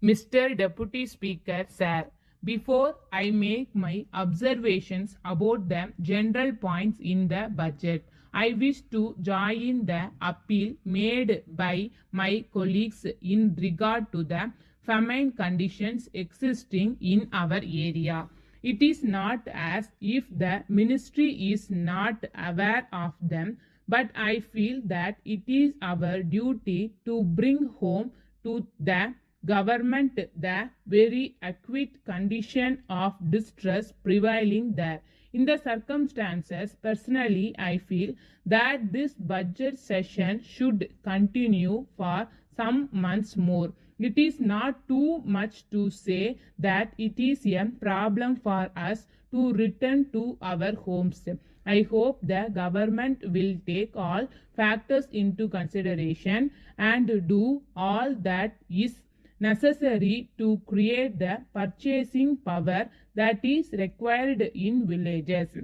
Mr. Deputy Speaker, sir, before I make my observations about the general points in the budget, I wish to join the appeal made by my colleagues in regard to the famine conditions existing in our area. It is not as if the ministry is not aware of them, but I feel that it is our duty to bring home to the government the very acute condition of distress prevailing there. In the circumstances, personally, I feel that this budget session should continue for some months more. It is not too much to say that it is a problem for us to return to our homes. I hope the government will take all factors into consideration and do all that is necessary to create the purchasing power that is required in villages.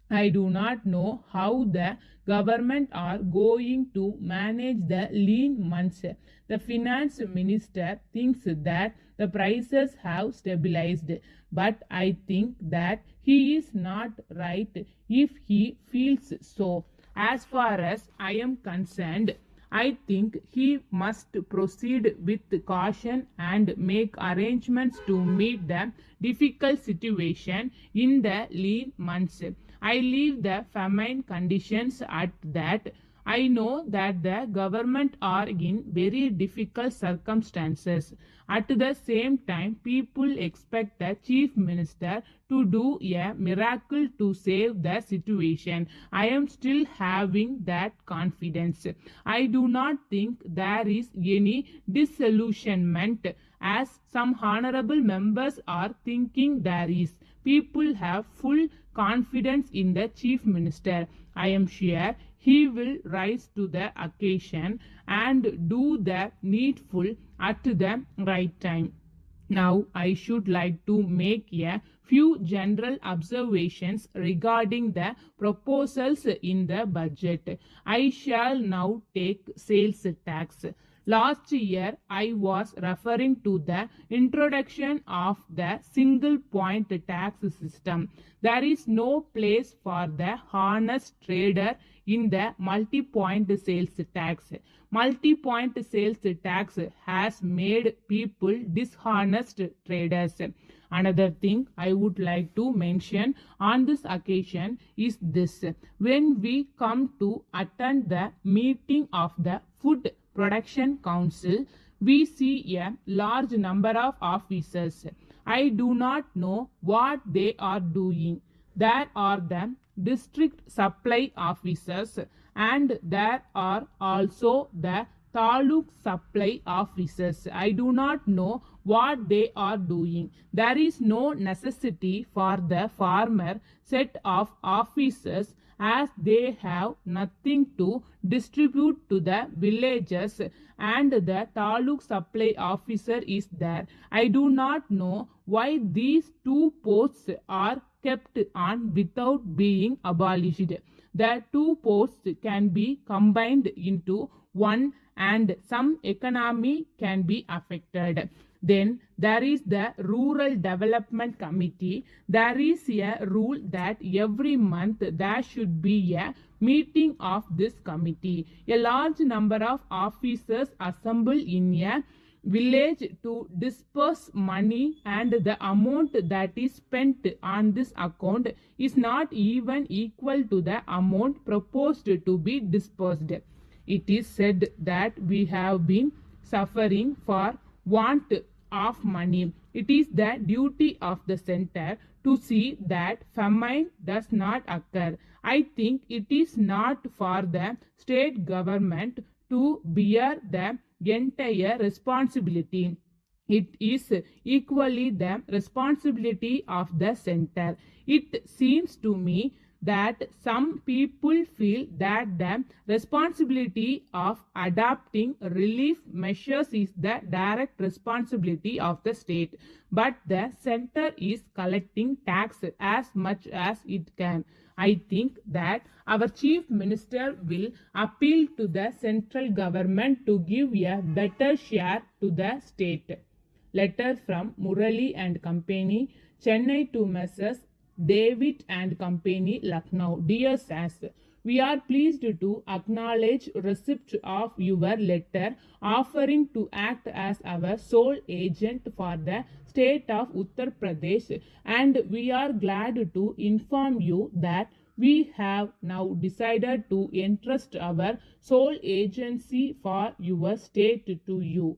I do not know how the government are going to manage the lean months. The finance minister thinks that the prices have stabilized, but I think that he is not right if he feels so. As far as I am concerned, I think he must proceed with caution and make arrangements to meet the difficult situation in the lean months. I leave the famine conditions at that. I know that the government are in very difficult circumstances. At the same time, people expect the chief minister to do a miracle to save the situation. I am still having that confidence. I do not think there is any disillusionment as some honorable members are thinking there is. People have full confidence in the chief minister. I am sure he will rise to the occasion and do the needful at the right time. Now, I should like to make a few general observations regarding the proposals in the budget. I shall now take sales tax. Last year, I was referring to the introduction of the single point tax system. There is no place for the honest trader in the multi-point sales tax. Multi-point sales tax has made people dishonest traders. Another thing I would like to mention on this occasion is this. When we come to attend the meeting of the Food Production Council, we see a large number of officers. I do not know what they are doing. There are the district supply officers and there are also the taluk supply officers. I do not know what they are doing. There is no necessity for the farmer set of officers as they have nothing to distribute to the villages and the taluk supply officer is there. I do not know why these two posts are kept on without being abolished. The two posts can be combined into one and some economy can be affected. Then there is the Rural Development Committee. There is a rule that every month there should be a meeting of this committee. A large number of officers assemble in a village to disperse money and the amount that is spent on this account is not even equal to the amount proposed to be dispersed. It is said that we have been suffering for want of money. It is the duty of the center to see that famine does not occur. I think it is not for the state government to bear the entire responsibility. It is equally the responsibility of the center. It seems to me that some people feel that the responsibility of adopting relief measures is the direct responsibility of the state, but the center is collecting tax as much as it can. I think that our chief minister will appeal to the central government to give a better share to the state. Letter from Murali and Company, Chennai to Messrs. David and Company, Lucknow. Dear Sas, we are pleased to acknowledge receipt of your letter offering to act as our sole agent for the state of Uttar Pradesh, and we are glad to inform you that we have now decided to entrust our sole agency for your state to you.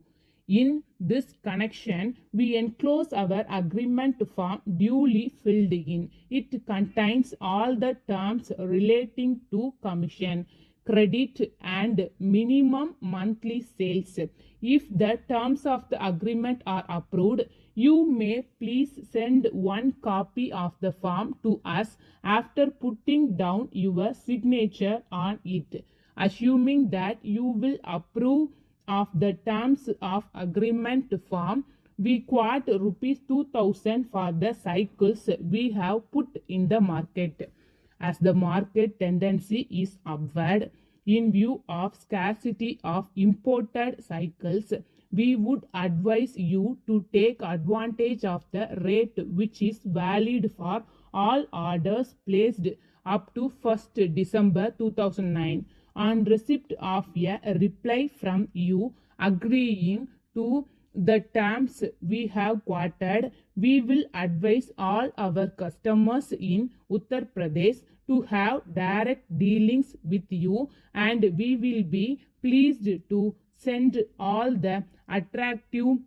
In this connection, we enclose our agreement form duly filled in. It contains all the terms relating to commission, credit, and minimum monthly sales. If the terms of the agreement are approved, you may please send one copy of the form to us after putting down your signature on it. Assuming that you will approve of the terms of agreement form, we quote rupees 2,000 for the cycles we have put in the market. As the market tendency is upward, in view of scarcity of imported cycles, we would advise you to take advantage of the rate which is valid for all orders placed up to 1st December 2009. On receipt of a reply from you agreeing to the terms we have quoted, we will advise all our customers in Uttar Pradesh to have direct dealings with you, and we will be pleased to send all the attractive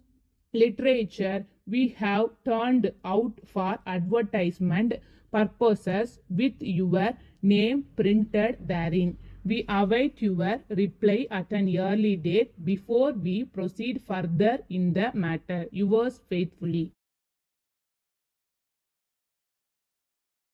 literature we have turned out for advertisement purposes with your name printed therein. We await your reply at an early date before we proceed further in the matter. Yours faithfully.